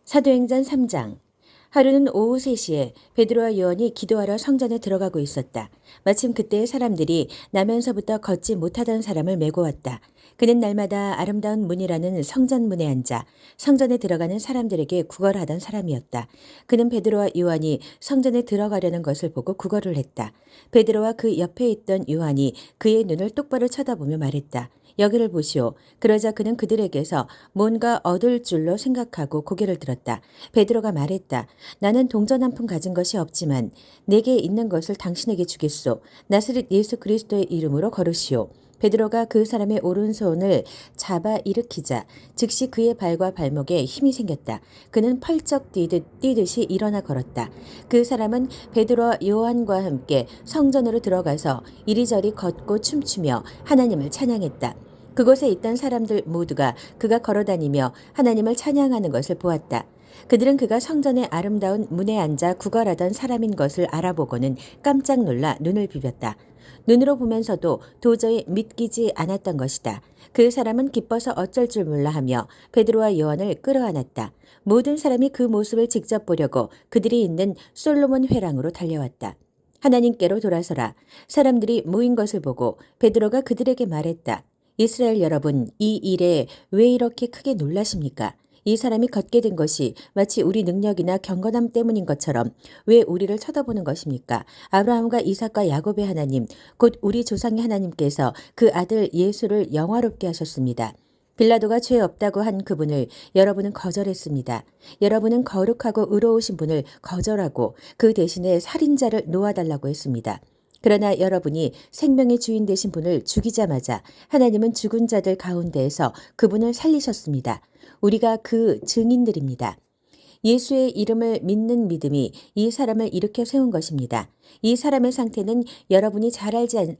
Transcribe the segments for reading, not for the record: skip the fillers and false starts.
사도행전 3장. 하루는 오후 3시에 베드로와 요한이 기도하러 성전에 들어가고 있었다. 마침 그때 사람들이 나면서부터 걷지 못하던 사람을 메고 왔다. 그는 날마다 아름다운 문이라는 성전문에 앉아 성전에 들어가는 사람들에게 구걸하던 사람이었다. 그는 베드로와 요한이 성전에 들어가려는 것을 보고 구걸을 했다. 베드로와 그 옆에 있던 요한이 그의 눈을 똑바로 쳐다보며 말했다. 여기를 보시오. 그러자 그는 그들에게서 뭔가 얻을 줄로 생각하고 고개를 들었다. 베드로가 말했다. 나는 동전 한 푼 가진 것이 없지만 내게 있는 것을 당신에게 주겠소. 나사렛 예수 그리스도의 이름으로 걸으시오. 베드로가 그 사람의 오른손을 잡아 일으키자 즉시 그의 발과 발목에 힘이 생겼다. 그는 펄쩍 뛰듯이 일어나 걸었다. 그 사람은 베드로와 요한과 함께 성전으로 들어가서 이리저리 걷고 춤추며 하나님을 찬양했다. 그곳에 있던 사람들 모두가 그가 걸어다니며 하나님을 찬양하는 것을 보았다. 그들은 그가 성전의 아름다운 문에 앉아 구걸하던 사람인 것을 알아보고는 깜짝 놀라 눈을 비볐다. 눈으로 보면서도 도저히 믿기지 않았던 것이다. 그 사람은 기뻐서 어쩔 줄 몰라 하며 베드로와 요한을 끌어안았다. 모든 사람이 그 모습을 직접 보려고 그들이 있는 솔로몬 회랑으로 달려왔다. 하나님께로 돌아서라. 사람들이 모인 것을 보고 베드로가 그들에게 말했다. 이스라엘 여러분, 이 일에 왜 이렇게 크게 놀라십니까? 이 사람이 걷게 된 것이 마치 우리 능력이나 경건함 때문인 것처럼 왜 우리를 쳐다보는 것입니까? 아브라함과 이삭과 야곱의 하나님, 곧 우리 조상의 하나님께서 그 아들 예수를 영화롭게 하셨습니다. 빌라도가 죄 없다고 한 그분을 여러분은 거절했습니다. 여러분은 거룩하고 의로우신 분을 거절하고 그 대신에 살인자를 놓아달라고 했습니다. 그러나 여러분이 생명의 주인 되신 분을 죽이자마자 하나님은 죽은 자들 가운데에서 그분을 살리셨습니다. 우리가 그 증인들입니다. 예수의 이름을 믿는 믿음이 이 사람을 일으켜 세운 것입니다. 이 사람의 상태는 여러분이 잘 알지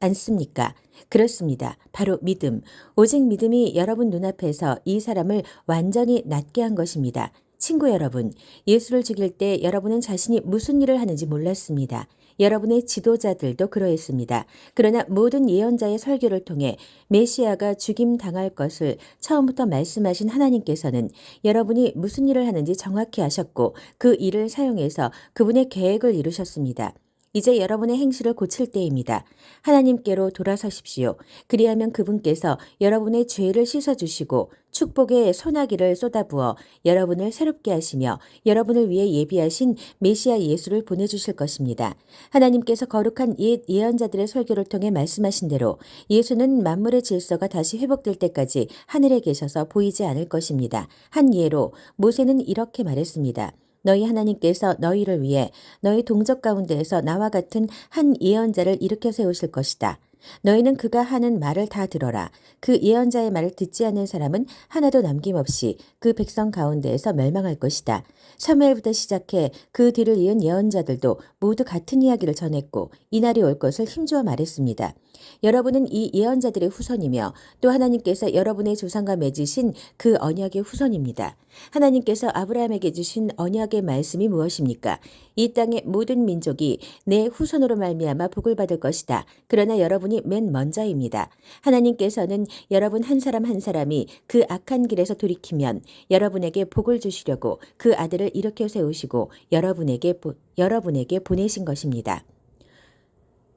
않습니까? 그렇습니다. 바로 믿음. 오직 믿음이 여러분 눈앞에서 이 사람을 완전히 낫게 한 것입니다. 친구 여러분, 예수를 죽일 때 여러분은 자신이 무슨 일을 하는지 몰랐습니다. 여러분의 지도자들도 그러했습니다. 그러나 모든 예언자의 설교를 통해 메시아가 죽임당할 것을 처음부터 말씀하신 하나님께서는 여러분이 무슨 일을 하는지 정확히 아셨고 그 일을 사용해서 그분의 계획을 이루셨습니다. 이제 여러분의 행실을 고칠 때입니다. 하나님께로 돌아서십시오. 그리하면 그분께서 여러분의 죄를 씻어주시고 축복의 소나기를 쏟아부어 여러분을 새롭게 하시며 여러분을 위해 예비하신 메시아 예수를 보내주실 것입니다. 하나님께서 거룩한 옛 예언자들의 설교를 통해 말씀하신 대로 예수는 만물의 질서가 다시 회복될 때까지 하늘에 계셔서 보이지 않을 것입니다. 한 예로 모세는 이렇게 말했습니다. 너희 하나님께서 너희를 위해 너희 동족 가운데에서 나와 같은 한 예언자를 일으켜 세우실 것이다. 너희는 그가 하는 말을 다 들어라. 그 예언자의 말을 듣지 않는 사람은 하나도 남김없이 그 백성 가운데에서 멸망할 것이다. 사무엘부터 시작해 그 뒤를 이은 예언자들도 모두 같은 이야기를 전했고 이날이 올 것을 힘주어 말했습니다. 여러분은 이 예언자들의 후손이며 또 하나님께서 여러분의 조상과 맺으신 그 언약의 후손입니다. 하나님께서 아브라함에게 주신 언약의 말씀이 무엇입니까? 이 땅의 모든 민족이 내 후손으로 말미암아 복을 받을 것이다. 그러나 여러분이 맨 먼저입니다. 하나님께서는 여러분 한 사람 한 사람이 그 악한 길에서 돌이키면 여러분에게 복을 주시려고 그 아들을 일으켜 세우시고 여러분에게 보내신 것입니다.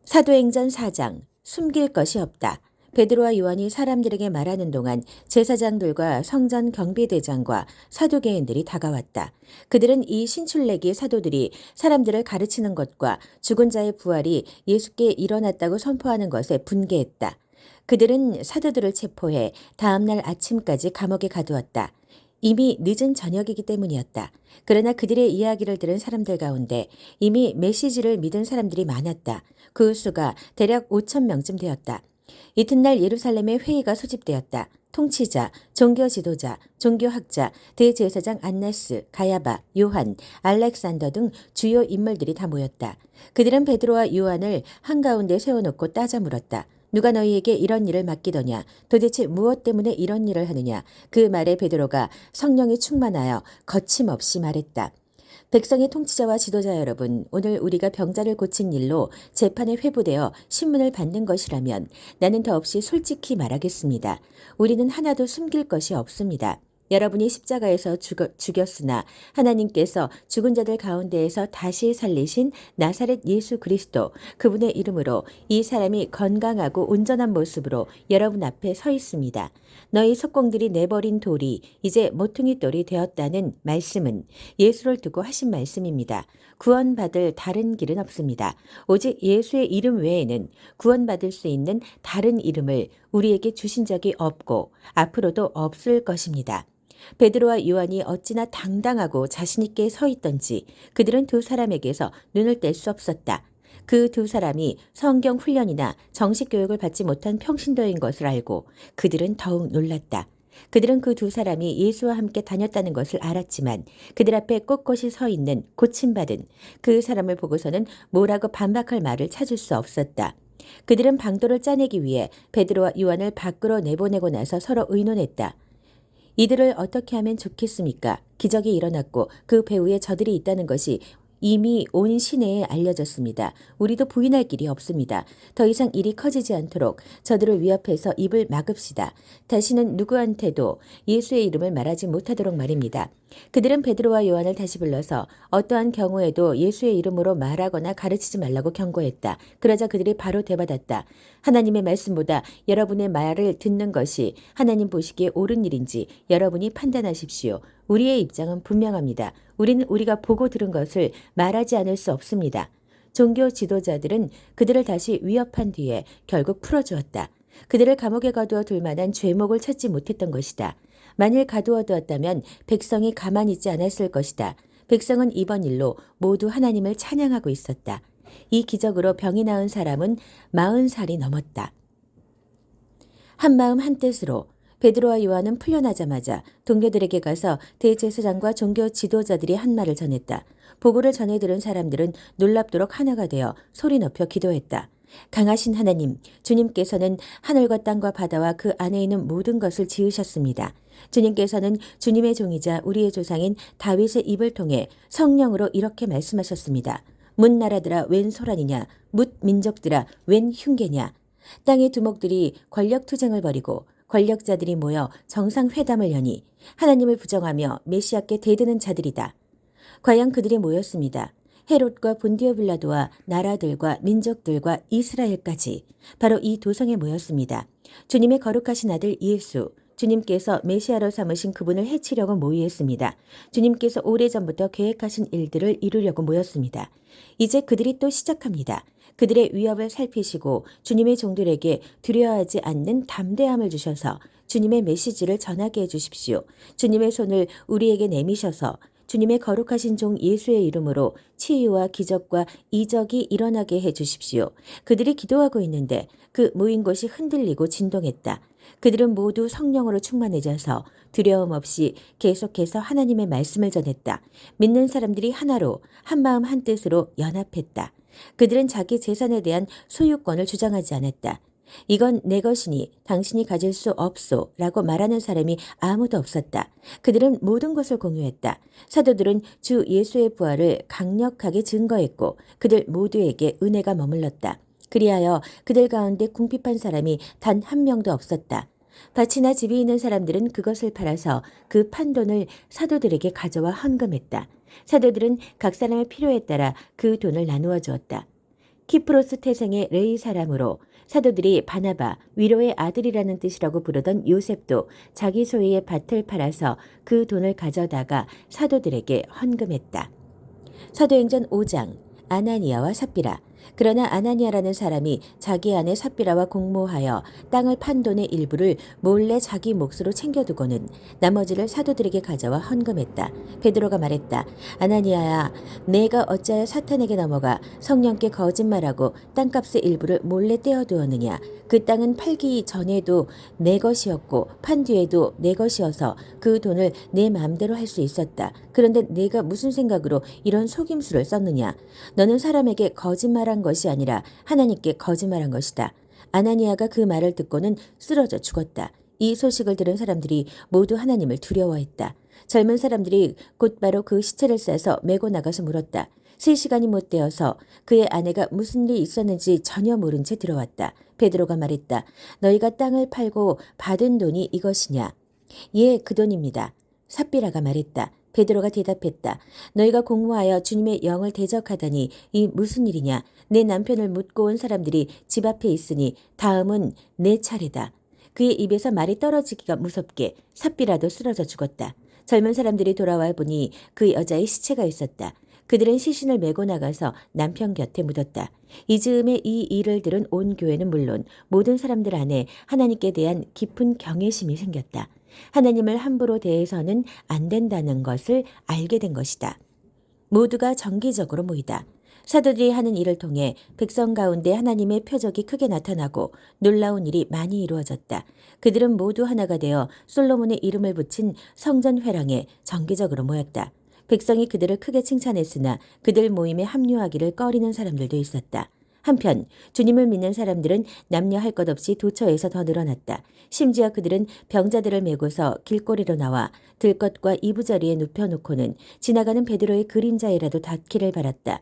사도행전 4장. 숨길 것이 없다. 베드로와 요한이 사람들에게 말하는 동안 제사장들과 성전 경비대장과 사두개인들이 다가왔다. 그들은 이 신출내기 사도들이 사람들을 가르치는 것과 죽은 자의 부활이 예수께 일어났다고 선포하는 것에 분개했다. 그들은 사도들을 체포해 다음날 아침까지 감옥에 가두었다. 이미 늦은 저녁이기 때문이었다. 그러나 그들의 이야기를 들은 사람들 가운데 이미 메시지를 믿은 사람들이 많았다. 그 수가 대략 5,000명쯤 되었다. 이튿날 예루살렘에 회의가 소집되었다. 통치자, 종교 지도자, 종교학자, 대제사장 안나스, 가야바, 요한, 알렉산더 등 주요 인물들이 다 모였다. 그들은 베드로와 요한을 한가운데 세워놓고 따져 물었다. 누가 너희에게 이런 일을 맡기더냐? 도대체 무엇 때문에 이런 일을 하느냐? 그 말에 베드로가 성령이 충만하여 거침없이 말했다. 백성의 통치자와 지도자 여러분, 오늘 우리가 병자를 고친 일로 재판에 회부되어 신문을 받는 것이라면 나는 더없이 솔직히 말하겠습니다. 우리는 하나도 숨길 것이 없습니다. 여러분이 십자가에서 죽였으나 하나님께서 죽은 자들 가운데에서 다시 살리신 나사렛 예수 그리스도 그분의 이름으로 이 사람이 건강하고 온전한 모습으로 여러분 앞에 서 있습니다. 너희 속공들이 내버린 돌이 이제 모퉁이 돌이 되었다는 말씀은 예수를 두고 하신 말씀입니다. 구원받을 다른 길은 없습니다. 오직 예수의 이름 외에는 구원받을 수 있는 다른 이름을 우리에게 주신 적이 없고 앞으로도 없을 것입니다. 베드로와 요한이 어찌나 당당하고 자신있게 서 있던지 그들은 두 사람에게서 눈을 뗄 수 없었다. 그 두 사람이 성경 훈련이나 정식 교육을 받지 못한 평신도인 것을 알고 그들은 더욱 놀랐다. 그들은 그 두 사람이 예수와 함께 다녔다는 것을 알았지만 그들 앞에 꼿꼿이 서 있는 고침받은 그 사람을 보고서는 뭐라고 반박할 말을 찾을 수 없었다. 그들은 방도를 짜내기 위해 베드로와 요한을 밖으로 내보내고 나서 서로 의논했다. 이들을 어떻게 하면 좋겠습니까? 기적이 일어났고 그 배후에 저들이 있다는 것이 이미 온 시내에 알려졌습니다. 우리도 부인할 길이 없습니다. 더 이상 일이 커지지 않도록 저들을 위협해서 입을 막읍시다. 다시는 누구한테도 예수의 이름을 말하지 못하도록 말입니다. 그들은 베드로와 요한을 다시 불러서 어떠한 경우에도 예수의 이름으로 말하거나 가르치지 말라고 경고했다. 그러자 그들이 바로 대받았다. 하나님의 말씀보다 여러분의 말을 듣는 것이 하나님 보시기에 옳은 일인지 여러분이 판단하십시오. 우리의 입장은 분명합니다. 우리는 우리가 보고 들은 것을 말하지 않을 수 없습니다. 종교 지도자들은 그들을 다시 위협한 뒤에 결국 풀어주었다. 그들을 감옥에 가두어 둘 만한 죄목을 찾지 못했던 것이다. 만일 가두어 두었다면 백성이 가만히 있지 않았을 것이다. 백성은 이번 일로 모두 하나님을 찬양하고 있었다. 이 기적으로 병이 나은 사람은 40살이 넘었다. 한마음 한뜻으로 베드로와 요한은 풀려나자마자 동료들에게 가서 대제사장과 종교 지도자들이 한 말을 전했다. 보고를 전해 들은 사람들은 놀랍도록 하나가 되어 소리 높여 기도했다. 강하신 하나님, 주님께서는 하늘과 땅과 바다와 그 안에 있는 모든 것을 지으셨습니다. 주님께서는 주님의 종이자 우리의 조상인 다윗의 입을 통해 성령으로 이렇게 말씀하셨습니다. 문 나라들아 웬 소란이냐, 뭇 민족들아 웬 흉계냐. 땅의 두목들이 권력 투쟁을 벌이고 권력자들이 모여 정상회담을 여니 하나님을 부정하며 메시아께 대드는 자들이다. 과연 그들이 모였습니다. 헤롯과 본디오 빌라도와 나라들과 민족들과 이스라엘까지 바로 이 도성에 모였습니다. 주님의 거룩하신 아들 예수, 주님께서 메시아로 삼으신 그분을 해치려고 모의했습니다. 주님께서 오래전부터 계획하신 일들을 이루려고 모였습니다. 이제 그들이 또 시작합니다. 그들의 위협을 살피시고 주님의 종들에게 두려워하지 않는 담대함을 주셔서 주님의 메시지를 전하게 해주십시오. 주님의 손을 우리에게 내미셔서 주님의 거룩하신 종 예수의 이름으로 치유와 기적과 이적이 일어나게 해주십시오. 그들이 기도하고 있는데 그 모인 곳이 흔들리고 진동했다. 그들은 모두 성령으로 충만해져서 두려움 없이 계속해서 하나님의 말씀을 전했다. 믿는 사람들이 하나로 한마음 한뜻으로 연합했다. 그들은 자기 재산에 대한 소유권을 주장하지 않았다. 이건 내 것이니 당신이 가질 수 없소 라고 말하는 사람이 아무도 없었다. 그들은 모든 것을 공유했다. 사도들은 주 예수의 부활을 강력하게 증거했고 그들 모두에게 은혜가 머물렀다. 그리하여 그들 가운데 궁핍한 사람이 단 한 명도 없었다. 밭이나 집이 있는 사람들은 그것을 팔아서 그 판돈을 사도들에게 가져와 헌금했다. 사도들은 각 사람의 필요에 따라 그 돈을 나누어 주었다. 키프로스 태생의 레이 사람으로 사도들이 바나바, 위로의 아들이라는 뜻이라고 부르던 요셉도 자기 소유의 밭을 팔아서 그 돈을 가져다가 사도들에게 헌금했다. 사도행전 5장 아나니아와 삽비라. 그러나 아나니아라는 사람이 자기 아내 삽비라와 공모하여 땅을 판 돈의 일부를 몰래 자기 몫으로 챙겨두고는 나머지를 사도들에게 가져와 헌금했다. 베드로가 말했다. 아나니아야, 내가 어찌하여 사탄에게 넘어가 성령께 거짓말하고 땅값의 일부를 몰래 떼어두었느냐. 그 땅은 팔기 전에도 내 것이었고 판 뒤에도 내 것이어서 그 돈을 내 마음대로 할 수 있었다. 그런데 내가 무슨 생각으로 이런 속임수를 썼느냐. 너는 사람에게 거짓말한 것이 아니라 하나님께 거짓말한 것이다. 아나니아가 그 말을 듣고는 쓰러져 죽었다. 이 소식을 들은 사람들이 모두 하나님을 두려워했다. 젊은 사람들이 곧바로 그 시체를 싸서 메고 나가서 물었다. 3시간이 못 되어서 그의 아내가 무슨 일이 있었는지 전혀 모른 채 들어왔다. 베드로가 말했다. 너희가 땅을 팔고 받은 돈이 이것이냐? 예, 그 돈입니다. 삽비라가 말했다. 베드로가 대답했다. 너희가 공모하여 주님의 영을 대적하다니 이 무슨 일이냐. 내 남편을 묻고 온 사람들이 집 앞에 있으니 다음은 내 차례다. 그의 입에서 말이 떨어지기가 무섭게 삽비라도 쓰러져 죽었다. 젊은 사람들이 돌아와 보니 그 여자의 시체가 있었다. 그들은 시신을 메고 나가서 남편 곁에 묻었다. 이 즈음에 이 일을 들은 온 교회는 물론 모든 사람들 안에 하나님께 대한 깊은 경외심이 생겼다. 하나님을 함부로 대해서는 안 된다는 것을 알게 된 것이다. 모두가 정기적으로 모이다. 사도들이 하는 일을 통해 백성 가운데 하나님의 표적이 크게 나타나고 놀라운 일이 많이 이루어졌다. 그들은 모두 하나가 되어 솔로몬의 이름을 붙인 성전 회랑에 정기적으로 모였다. 백성이 그들을 크게 칭찬했으나 그들 모임에 합류하기를 꺼리는 사람들도 있었다. 한편 주님을 믿는 사람들은 남녀할 것 없이 도처에서 더 늘어났다. 심지어 그들은 병자들을 메고서 길거리로 나와 들것과 이부자리에 눕혀놓고는 지나가는 베드로의 그림자에라도 닿기를 바랐다.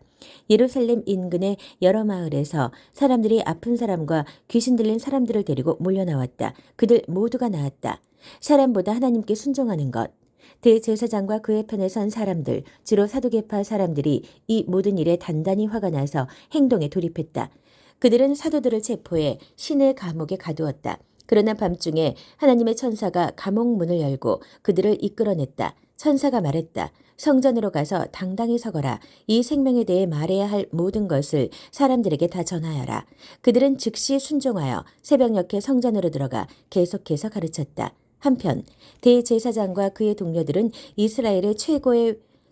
예루살렘 인근의 여러 마을에서 사람들이 아픈 사람과 귀신 들린 사람들을 데리고 몰려나왔다. 그들 모두가 나았다. 사람보다 하나님께 순종하는 것. 대제사장과 그의 편에 선 사람들, 주로 사두개파 사람들이 이 모든 일에 단단히 화가 나서 행동에 돌입했다. 그들은 사도들을 체포해 시내 감옥에 가두었다. 그러나 밤중에 하나님의 천사가 감옥 문을 열고 그들을 이끌어냈다. 천사가 말했다. 성전으로 가서 당당히 서거라. 이 생명에 대해 말해야 할 모든 것을 사람들에게 다 전하여라. 그들은 즉시 순종하여 새벽녘에 성전으로 들어가 계속해서 가르쳤다. 한편 대제사장과 그의 동료들은 이스라엘의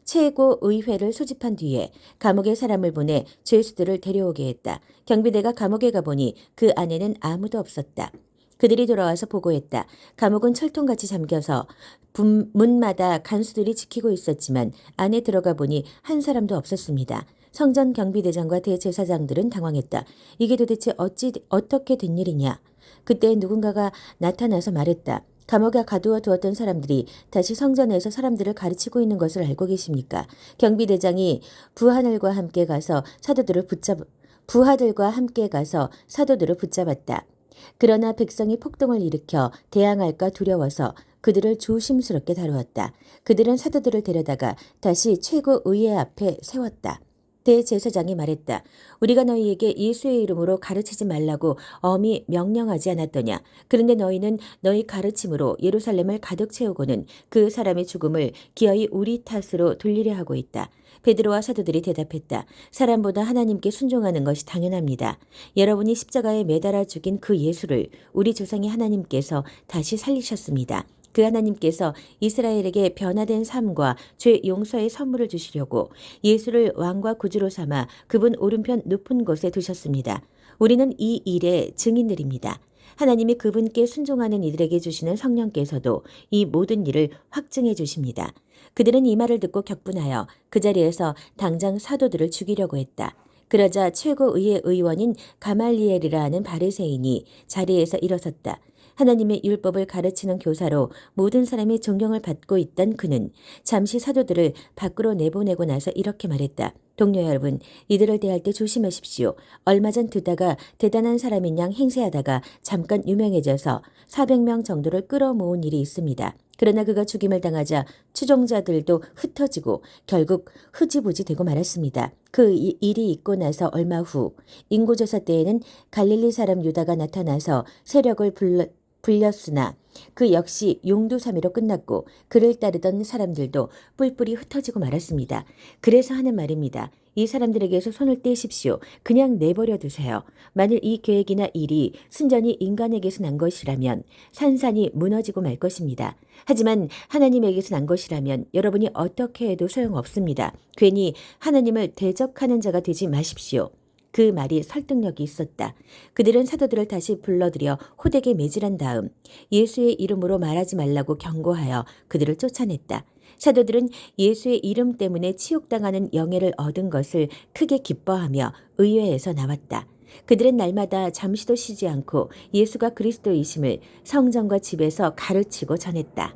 최고의회를 소집한 뒤에 감옥에 사람을 보내 죄수들을 데려오게 했다. 경비대가 감옥에 가보니 그 안에는 아무도 없었다. 그들이 돌아와서 보고했다. 감옥은 철통같이 잠겨서 문마다 간수들이 지키고 있었지만 안에 들어가 보니 한 사람도 없었습니다. 성전 경비대장과 대제사장들은 당황했다. 이게 도대체 어떻게 된 일이냐. 그때 누군가가 나타나서 말했다. 감옥에 가두어 두었던 사람들이 다시 성전에서 사람들을 가르치고 있는 것을 알고 계십니까? 경비대장이 부하들과 함께 가서 사도들을 붙잡았다. 그러나 백성이 폭동을 일으켜 대항할까 두려워서 그들을 조심스럽게 다루었다. 그들은 사도들을 데려다가 다시 최고의회 앞에 세웠다. 대제사장이 말했다. 우리가 너희에게 예수의 이름으로 가르치지 말라고 엄히 명령하지 않았더냐. 그런데 너희는 너희 가르침으로 예루살렘을 가득 채우고는 그 사람의 죽음을 기어이 우리 탓으로 돌리려 하고 있다. 베드로와 사도들이 대답했다. 사람보다 하나님께 순종하는 것이 당연합니다. 여러분이 십자가에 매달아 죽인 그 예수를 우리 조상의 하나님께서 다시 살리셨습니다. 그 하나님께서 이스라엘에게 변화된 삶과 죄 용서의 선물을 주시려고 예수를 왕과 구주로 삼아 그분 오른편 높은 곳에 두셨습니다. 우리는 이 일의 증인들입니다. 하나님이 그분께 순종하는 이들에게 주시는 성령께서도 이 모든 일을 확증해 주십니다. 그들은 이 말을 듣고 격분하여 그 자리에서 당장 사도들을 죽이려고 했다. 그러자 최고의회 의원인 가말리엘이라 하는 바리새인이 자리에서 일어섰다. 하나님의 율법을 가르치는 교사로 모든 사람이 존경을 받고 있던 그는 잠시 사도들을 밖으로 내보내고 나서 이렇게 말했다. 동료 여러분, 이들을 대할 때 조심하십시오. 얼마 전 듣다가 대단한 사람인 양 행세하다가 잠깐 유명해져서 400명 정도를 끌어모은 일이 있습니다. 그러나 그가 죽임을 당하자 추종자들도 흩어지고 결국 흐지부지 되고 말았습니다. 그 일이 있고 나서 얼마 후 인구조사 때에는 갈릴리 사람 유다가 나타나서 세력을 불렸으나 그 역시 용두사미로 끝났고 그를 따르던 사람들도 뿔뿔이 흩어지고 말았습니다. 그래서 하는 말입니다. 이 사람들에게서 손을 떼십시오. 그냥 내버려 두세요. 만일 이 계획이나 일이 순전히 인간에게서 난 것이라면 산산이 무너지고 말 것입니다. 하지만 하나님에게서 난 것이라면 여러분이 어떻게 해도 소용없습니다. 괜히 하나님을 대적하는 자가 되지 마십시오. 그 말이 설득력이 있었다. 그들은 사도들을 다시 불러들여 호되게 매질한 다음 예수의 이름으로 말하지 말라고 경고하여 그들을 쫓아냈다. 사도들은 예수의 이름 때문에 치욕당하는 영예를 얻은 것을 크게 기뻐하며 의회에서 나왔다. 그들은 날마다 잠시도 쉬지 않고 예수가 그리스도이심을 성전과 집에서 가르치고 전했다.